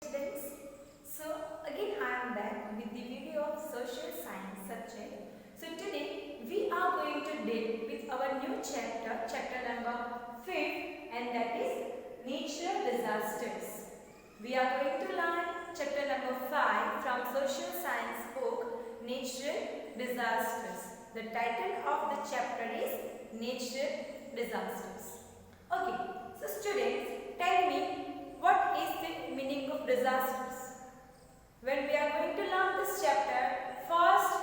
Students, so again I am back with the video of social science subject. So today we are going to deal with our new chapter number 5, and that is natural disasters. We are going to learn chapter number 5 from social science book Natural Disasters. The title of the chapter is Natural Disasters. Okay, so students, tell me, what is the meaning of disasters? When we are going to learn this chapter, first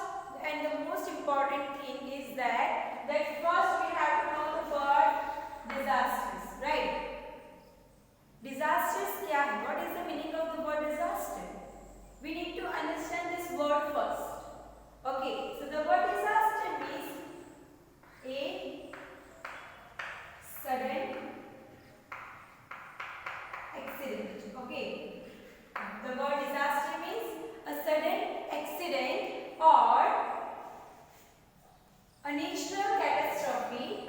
and the most important thing is that first we have to know the word disasters, right? Disasters क्या है? What is the meaning of the word disaster? We need to understand this word first. Okay, so the word disaster means a sudden accident. Okay, the word disaster means a sudden accident or a natural catastrophe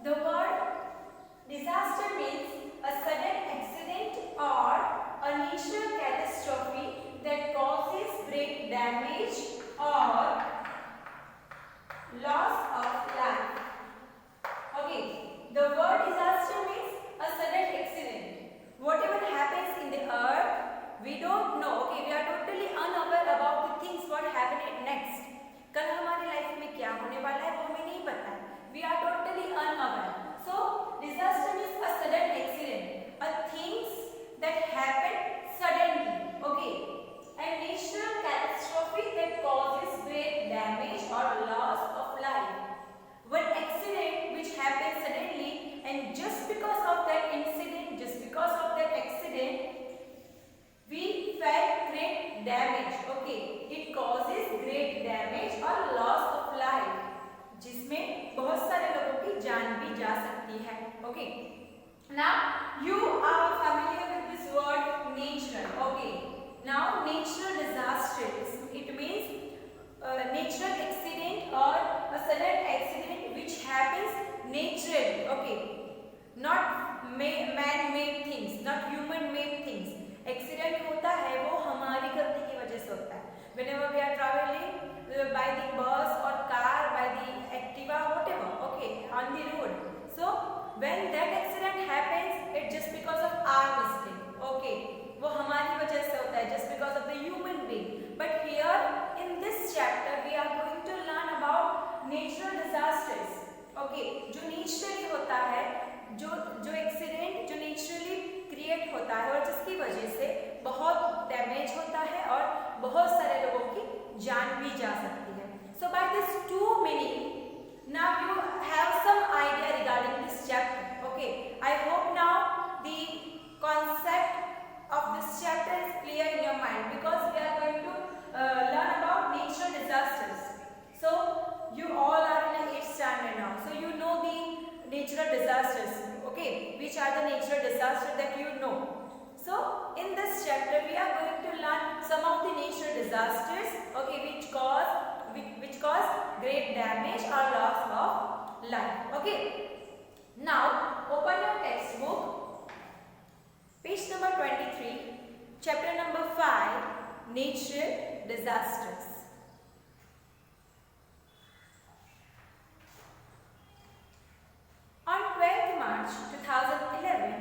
The word disaster means a sudden accident or a natural catastrophe that causes great damage or loss of life. Okay, the word disaster means a sudden accident. Whatever happens in the earth, we don't know. Okay, we are totally unaware about the things what happen next. कल हमारी life में क्या होने वाला है वो हमें नहीं पता है. We are totally unaware. So disaster means a sudden accident, a things that happen suddenly. Okay, a natural catastrophe that causes great damage or loss of life. One accident which happens suddenly, and just because of that incident, just because of that accident, we felt great damage. Okay, it causes great damage or loss of life, जिसमें बहुत सारे लोगों की जान भी जा सकती है. Okay, now you are familiar with this word natural. Okay, now natural disasters, it means natural accident or a sudden accident which happens naturally. Okay, not man-made things, not human-made things. Accident होता है वो हमारी गलती की वजह से होता है. Whenever we are traveling by the bus or car, by the Activa, whatever, okay, on the road. So when that accident happens, it's just because of our mistake. Okay, वो हमारी वजह से होता है, just because of the human being. But here in this chapter we are going to learn about natural disasters. Okay, जो naturally होता है, जो एक्सीडेंट जो नेचुरली क्रिएट होता है और जिसकी वजह से बहुत डैमेज होता है और बहुत सारे लोगों की जान भी जा सकती है. So by this to meaning now you have some idea regarding this chapter. Okay, I hope now the concept of this chapter is clear in your mind because we are going to learn about natural disasters. So you all are in a 8th standard now, so you know the natural disasters. Okay, which are the natural disasters that you know. So in this chapter we are going to learn some of the natural disasters, okay, which cause great damage or loss of life. Okay, now open your textbook, page number 23, chapter number 5, natural disasters. On 12th March 2011,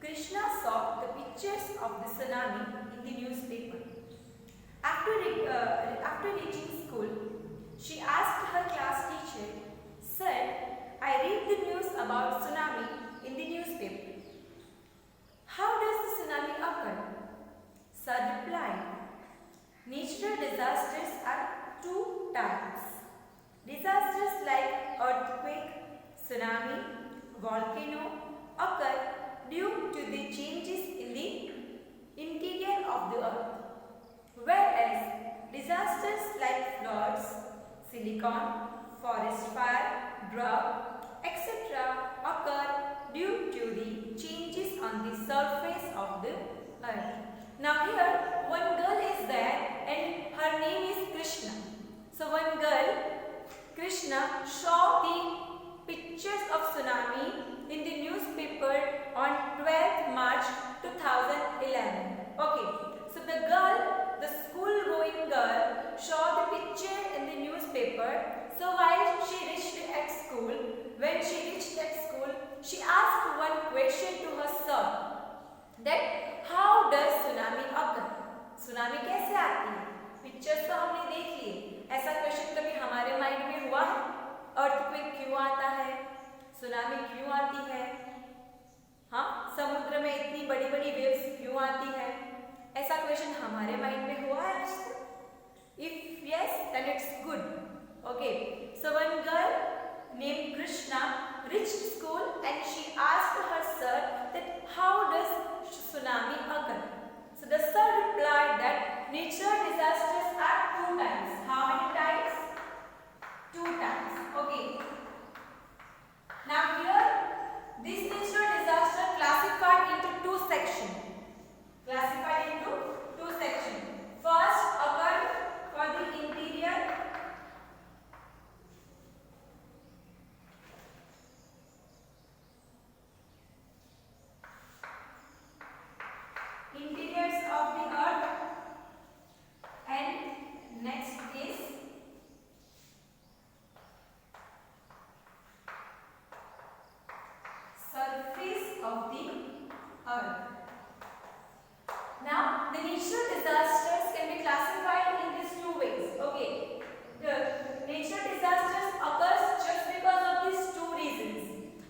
Krishna saw the pictures of the tsunami in the newspaper. After reaching school, she asked her class teacher, "Sir, I read the news about tsunami in the newspaper. How does the tsunami occur?" Sir replied, "Natural disasters are two types. Disasters like earthquake, tsunami, volcano occur due to the changes in the interior of the earth. Whereas disasters like floods, silicon, forest fire, drought, etc. occur due to the changes on the surface of the earth. Now here one girl is there and her name is Krishna. So one girl, Krishna, saw the pictures of tsunami in the newspaper on 12th March 2011. Okay, so the school-going girl saw the picture in the newspaper. So while she reached at school, when she reached at school, she asked one question to her sir, that how does tsunami occur? Tsunami कैसे आती है? Pictures तो हमने देख लिए. ऐसा question कभी हमारे माइंड में हुआ है? अर्थक्वेक क्यों आता है? सुनामी क्यों आती है? हाँ, समुद्र में इतनी बड़ी बड़ी वेव्स क्यों आती है? ऐसा क्वेश्चन हमारे माइंड में हुआ है? If yes, then it's good. Okay, so one girl named Krishna reached school and she asked her sir that how does tsunami occur? So the sir replied that natural disasters are two types. How many types? Two types. Okay. Now here, this natural disaster classified into two sections. Classified into two sections. First occurred for the interior. Interiors of the earth, and next is surface of the earth. Now the natural disasters can be classified in these two ways. Okay, the natural disasters occurs just because of these two reasons.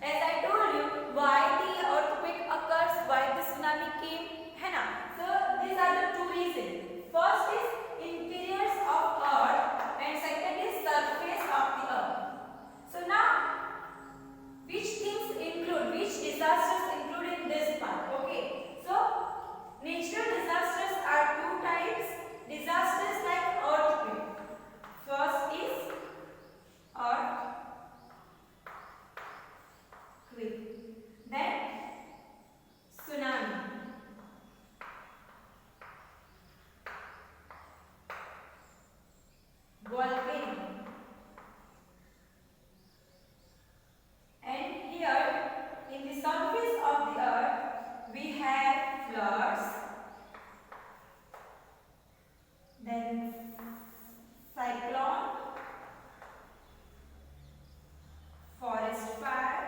As I told you, why the earthquake occurs, why the tsunami came. So these are the two reasons. First is interiors of earth and second is surface of the earth. So now, which things include, which disasters include in this part? Okay, so natural disasters are two types. Disasters like earthquake. First is earthquake. Then tsunami. Volcano. And here in the surface of the earth we have floods, then cyclone, forest fire,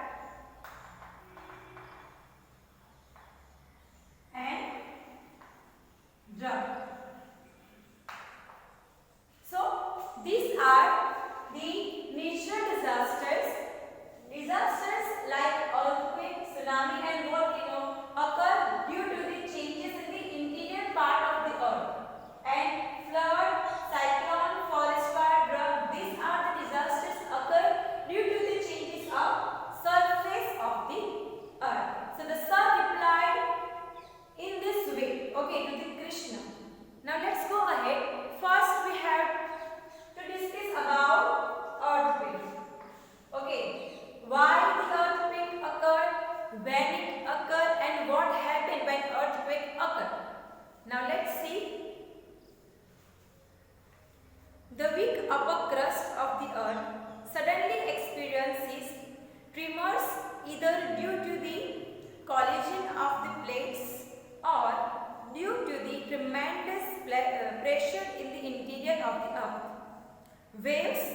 and drought. So these are the natural disasters. Disasters like earthquake, tsunami and volcano occur due to the changes in the interior part of the earth. And flood, cyclone, forest fire, drought, these are the disasters occur due to the changes of surface of the earth. So the sir replied in this way, okay, to the Krishna. Now let's go ahead. First we have to discuss about earthquake. Okay, why the earthquake occurred, when it occurred, and what happened when earthquake occurred. Now let's see. The weak upper crust of the earth suddenly experiences tremors either due to the collision of the plates or due to the tremendous pressure in the interior of the earth. Waves,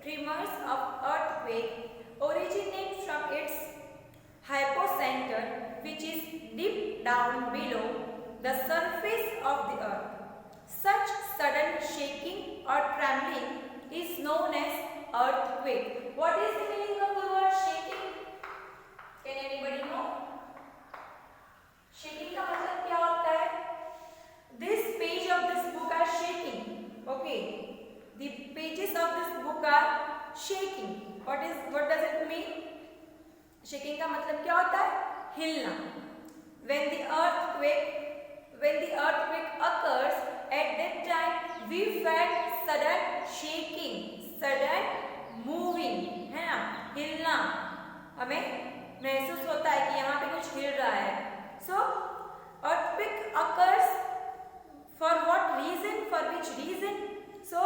tremors of earthquake originate from its hypocenter, which is deep down below the surface of the earth. Such sudden shaking or trembling is known as earthquake. What is the meaning of the word shaking? Can anybody know? Shaking का मतलब क्या होता है? This page of this book are shaking. Okay, the pages of this book are shaking. What does it mean? Shaking का मतलब क्या होता है? हिलना. When the earthquake occurs, at that time we felt sudden shaking, sudden moving, है ना, हिलना, हमें महसूस होता है कि यहाँ पे कुछ हिल रहा है. So earthquake occurs for what reason? For which reason? So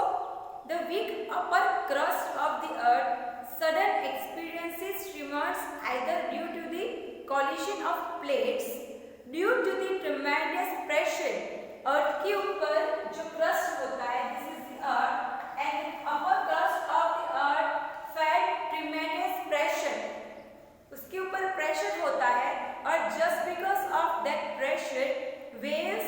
the weak upper crust of the earth sudden experiences tremors either due to the collision of plates, due to the tremendous pressure. अर्थ के ऊपर जो crust होता है, this is the earth, and upper crust of the earth felt ट्रेमेंडस pressure. उसके ऊपर pressure होता है और just because of that pressure waves,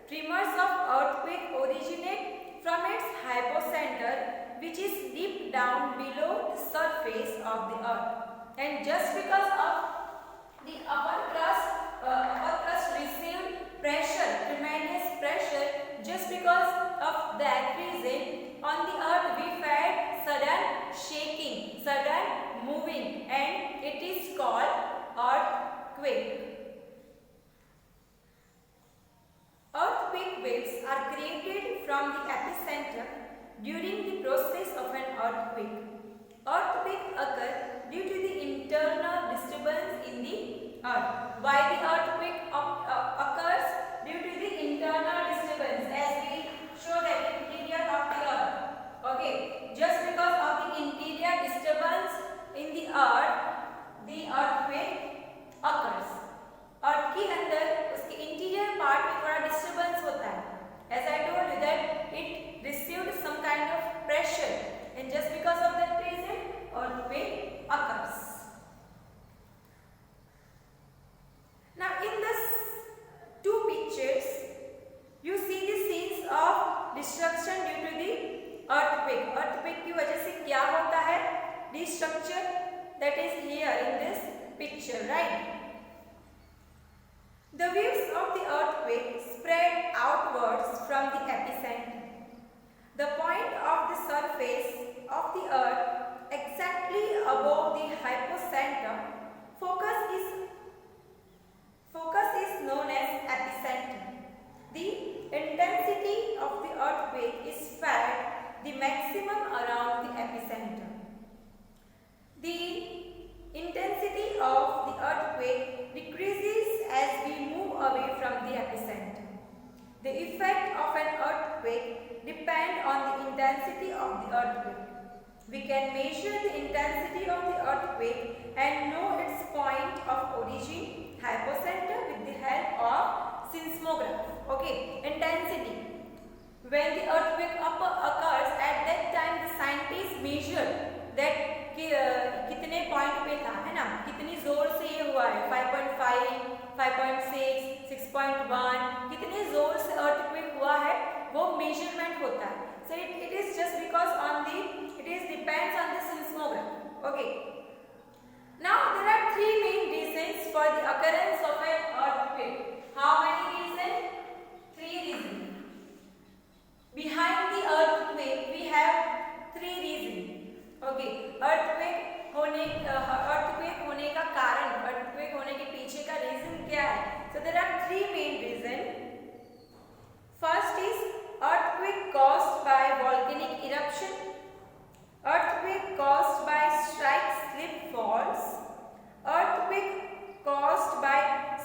trimmers of earthquake originate from its hypocenter, which is deep down below the surface of the earth. And just because of the upper crust received pressure, tremendous pressure, just because of that reason on the earth we felt sudden shaking, sudden moving, and it is called earthquake. Earthquake waves are created from the epicenter during the process of an earthquake. Earthquake occur due to the internal disturbance in the earth. Why the earthquake occurs? Due to the internal disturbance, as we show that interior of the earth. Okay, just because of the interior disturbance in the earth, the earthquake occurs. अर्थ के अंदर उसके interior part में थोड़ा disturbance होता है. As I told you that it received some kind of pressure, and just because of that reason, earthquake occurs. Now, in this two pictures, you see the scenes of destruction due to the earthquake. Earthquake की वजह से क्या होता है? Destruction that is here in this picture, right? The waves of the earthquake spread outwards from the epicenter. The point of the surface of the earth exactly above the hypocenter focus is known as epicenter. The intensity of the earthquake is felt the maximum around the epicenter. The intensity of the earthquake decreases as we move away from the epicenter. The effect of an earthquake depends on the intensity of the earthquake. We can measure the intensity of the earthquake and know its point of origin, hypocenter, with the help of seismograph. Okay, intensity. When the earthquake occurs, at that time the scientists measure that कितने point पे था, है ना, कितनी जोर से ये हुआ है, 5.5, 5.6, 6.1, कितने जोर से अर्थक्वेक हुआ है, वो मेजरमेंट होता है. So it is just because it depends on the seismograph. Okay. Now there are three main reasons for the occurrence of an earthquake. How many reasons? 3 reasons. Behind the earthquake we have 3 reasons. Okay, earthquake होने का कारण, earthquake होने के पीछे का reason क्या है? So there are 3 main reasons. First is earthquake caused by volcanic eruption, earthquake caused by strike slip faults, earthquake caused by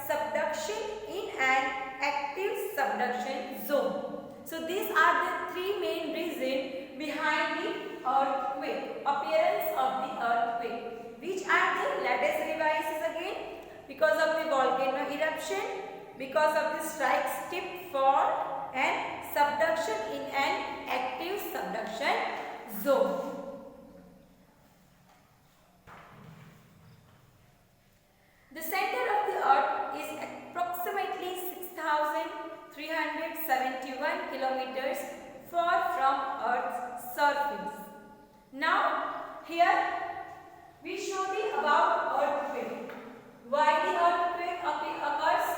subduction in an active subduction zone. So these are the 3 main reasons behind the earthquake, appearance of the earthquake. Which are the? Let us revise this again. Because of the volcano eruption, because of the strike slip fault, and subduction in an active subduction zone. The center of the earth is approximately 6,371 kilometers far from Earth's surface. Now, here we show the about earthquake. Why the earthquake occurs,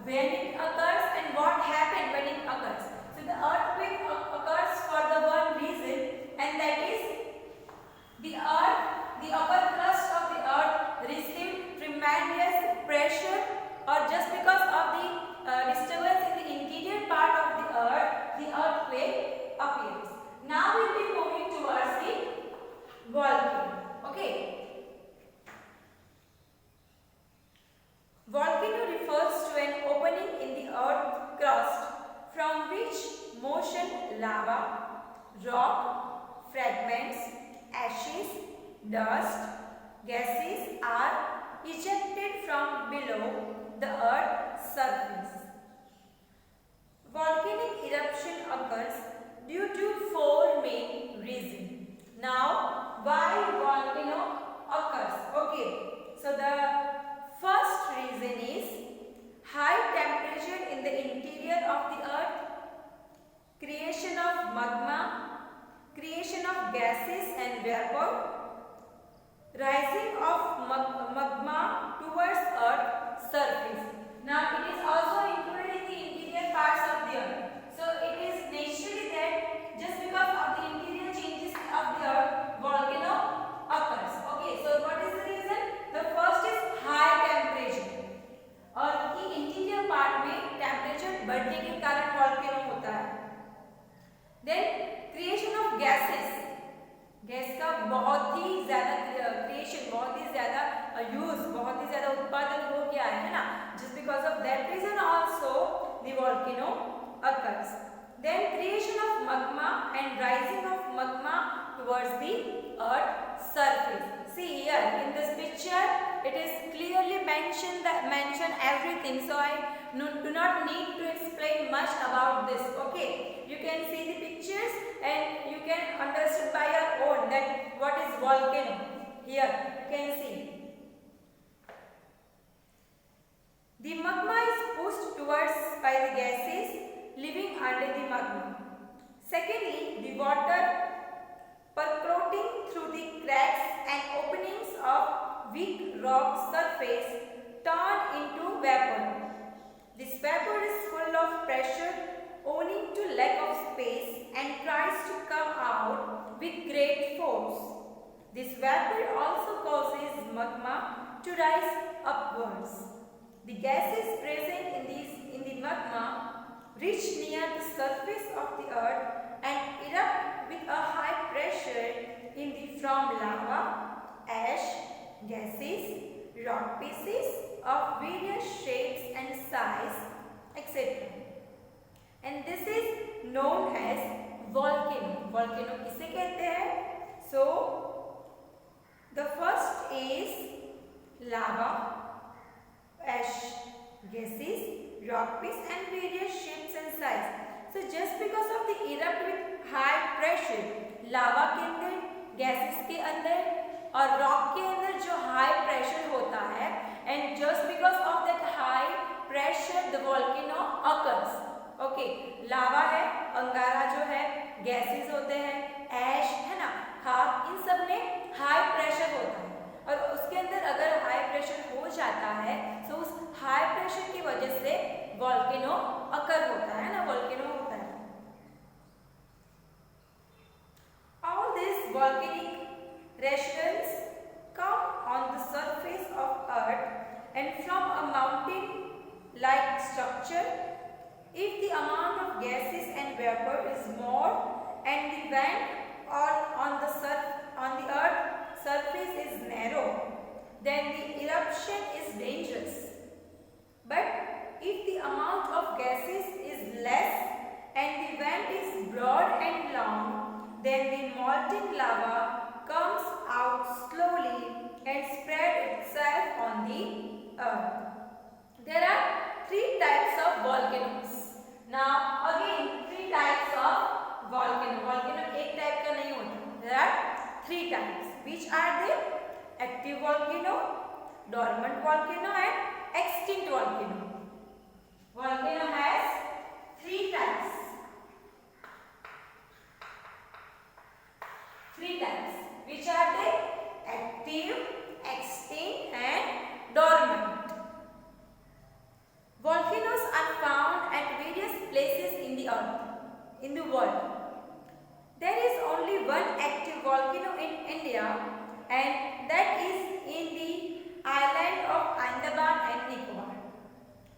when it occurs, and what happened when it occurs. So the earthquake occurs for the one reason, and that is the earth, the upper crust of the earth received tremendous pressure, or just because of the volcano. Okay. Volcano refers to an opening in the earth crust from which molten lava, rock, fragments, ashes, dust, gases are ejected from below the earth's surface. Volcanic eruption occurs due to four main reasons. Now, why volcano occurs? Okay, so the first reason is high temperature in the interior of the earth, creation of magma, creation of gases and vapor, rising of magma towards earth's surface. Now, it is also included in the interior parts of the earth. So, it is naturally that just because of the interior changes of the earth, volcano occurs. Okay, so what is the reason? The first is high temperature. और की interior part में temperature बढ़ने के कारण volcano होता है. Then creation of gases, gas का बहुत ही ज्यादा क्रिएशन, बहुत ही ज्यादा यूज, बहुत ही ज्यादा उत्पादन हो गया है ना. Just because of that reason also the volcano occurs. Then creation of magma and rising of magma towards the earth surface. See here in this picture, it is clearly mentioned everything. So I do not need to explain much about this. Okay, you can see the pictures and you can understand by your own that what is volcano. Here you can see. The magma is pushed towards by the gases living under the magma. Secondly, the water percolating through the cracks and openings of weak rock surface turn into vapor. This vapor is full of pressure owing to lack of space and tries to come out with great force. This vapor also causes magma to rise upwards. The gases present in the magma reach near the surface of the earth and erupt with a high pressure from lava, ash, gases, rock pieces of various shapes and size, etc. And this is known as volcano. Volcano किसे कहते हैं? So the first is lava, ash, gases, rock piece and various shapes and size. So just because of the erupt with high pressure, lava के अंदर, gases के अंदर और rock के अंदर जो high pressure होता है, and just because of that high pressure the volcano occurs. Okay, lava है, अंगारा जो है, gases होते हैं, ash है ना, खाक, इन सब में high pressure होता है. और उसके अंदर अगर हाई प्रेशर हो जाता है तो उस हाई प्रेशर की वजह से वॉल्केनो अकर होता है ना, वॉल्केनो होता है. All these volcanic rations come on the surface of earth and from a mountain like structure. If the amount of gases and vapor is more and the vent on the earth surface is narrow, then the eruption is dangerous. But if the amount of gases is less and the vent is broad and long, then the molten lava comes out slowly and spread itself on the earth. There are three types of volcanoes. Now again, three types of volcano. Volcano एक type का नहीं होता. There are three types. Which are they? Active volcano, dormant volcano and extinct volcano. Volcano has three types. Three types. Which are they? Active, extinct and dormant. Volcanoes are found at various places in the earth, in the world. There is only one active volcano in India, and that is in the island of Andaman and Nicobar.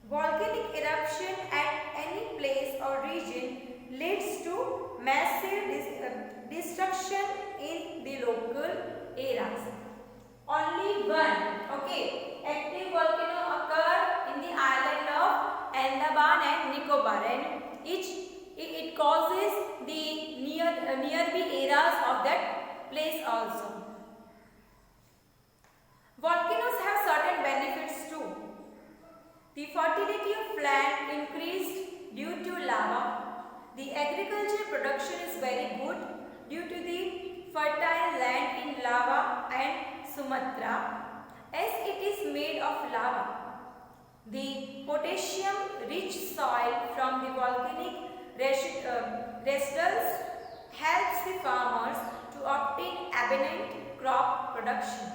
Volcanic eruption at any place or region leads to massive destruction in the local of that place also. Volcanoes have certain benefits too. The fertility of land increased due to lava. The agricultural production is very good due to the fertile land in Lava and Sumatra, as it is made of lava. The potassium-rich soil from the volcanic residues helps the farmers to obtain abundant crop production.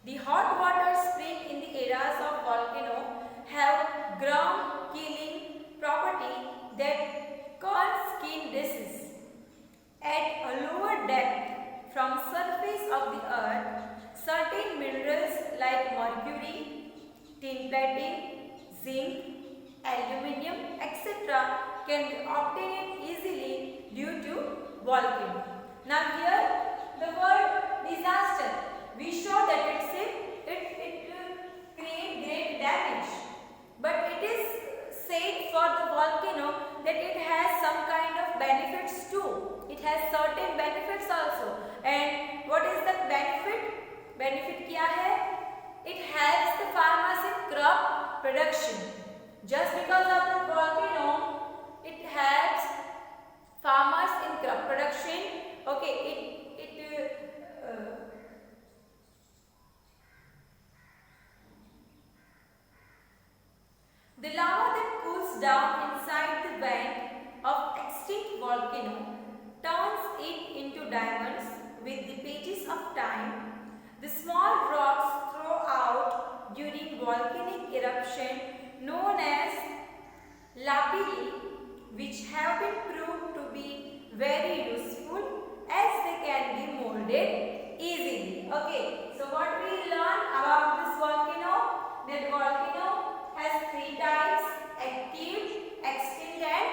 The hot water spring in the areas of volcano have ground-killing property that cause skin disease. At a lower depth from surface of the earth, certain minerals like mercury, tin plating, zinc, aluminium, etc. can be obtained easily due to volcano. Now here the word disaster, we show that it create great damage, but it is said for the volcano that it has some kind of benefits too. It has certain benefits also. And what is the benefit? Benefit क्या है? It helps the farmers in crop production. Just because of the volcano, it helps farmers in crop production. Okay, the lava that cools down inside the vent of extinct volcano turns it into diamonds with the pages of time. The small rocks thrown out during volcanic eruption known as lapilli, which have been proved to be very useful as they can be molded easily. Okay, so what we learn about this volcano? That volcano has three types: active, extinct and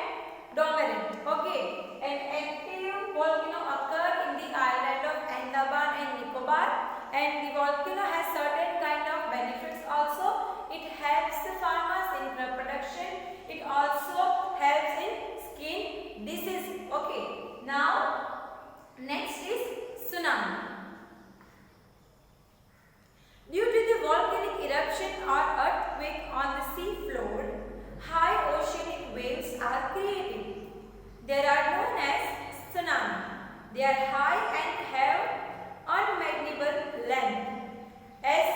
dormant. Okay, an active volcano occurs in the island of Andaman and Nicobar, and the volcano has certain kind of benefits also. It helps the farmers in crop production. It also helps in skin disease. Okay, now next is tsunami. Due to the volcanic eruption or earthquake on the sea floor, high oceanic waves are created. They are known as tsunami. They are high and have unmanageable length. As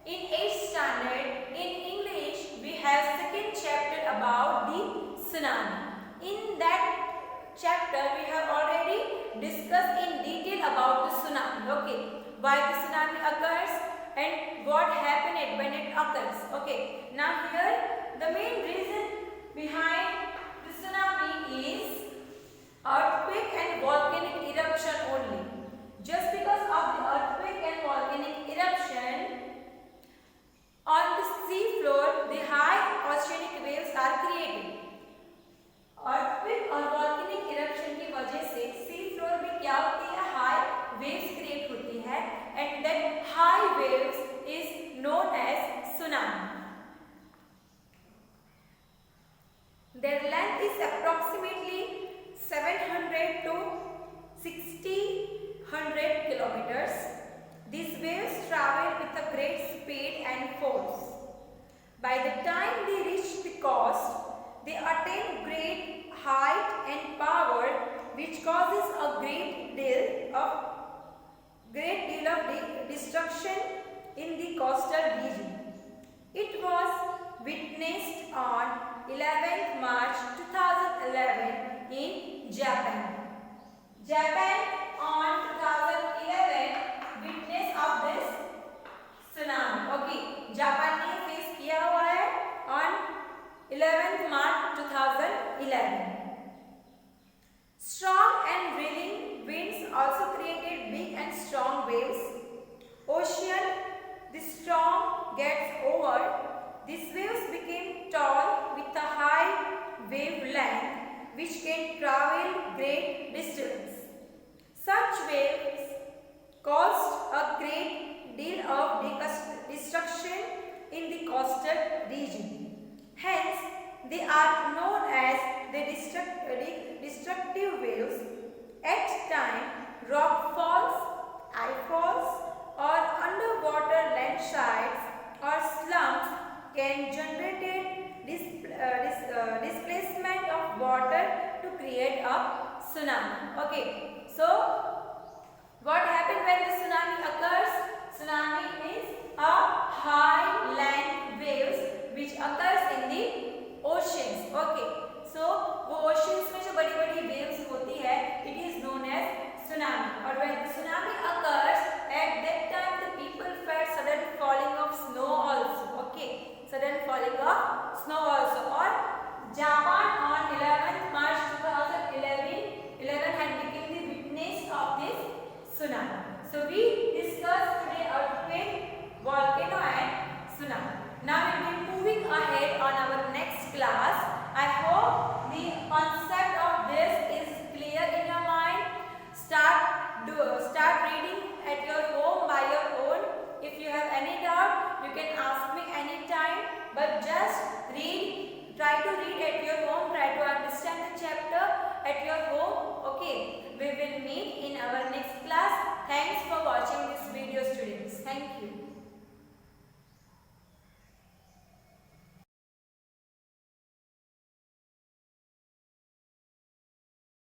in 8th standard in English, we have second chapter about the tsunami. In that chapter, we have already discussed in detail about the tsunami. Okay, why the tsunami occurs and what happened when it occurs. Okay, now here the main reason behind the tsunami is earthquake and volcanic eruption only. Just because of the earthquake and volcanic eruption on the sea floor, the high oceanic waves are created. earthquake और volcanic eruption की वजह से sea floor में क्या होती है? High waves create होती है, and that high waves is known as tsunami. Their length is approximately 700 to 1600 kilometers. These waves travel with a great speed and force. By the time they reach the coast, they attain great height and power, which causes a great deal of destruction in the coastal region. It was witnessed on 11th March 2011 in Japan. Japan on 2011 witness of this tsunami. Okay, Japan ने face किया हुआ है on 11th March 2011. Strong and whirling winds also created big and strong waves. Ocean, the storm gets over. These waves became tall with a high wavelength which can travel great distance. Such waves caused a great deal of destruction in the coastal region. Hence, they are known as the destructive waves. At time, Rock falls, I falls,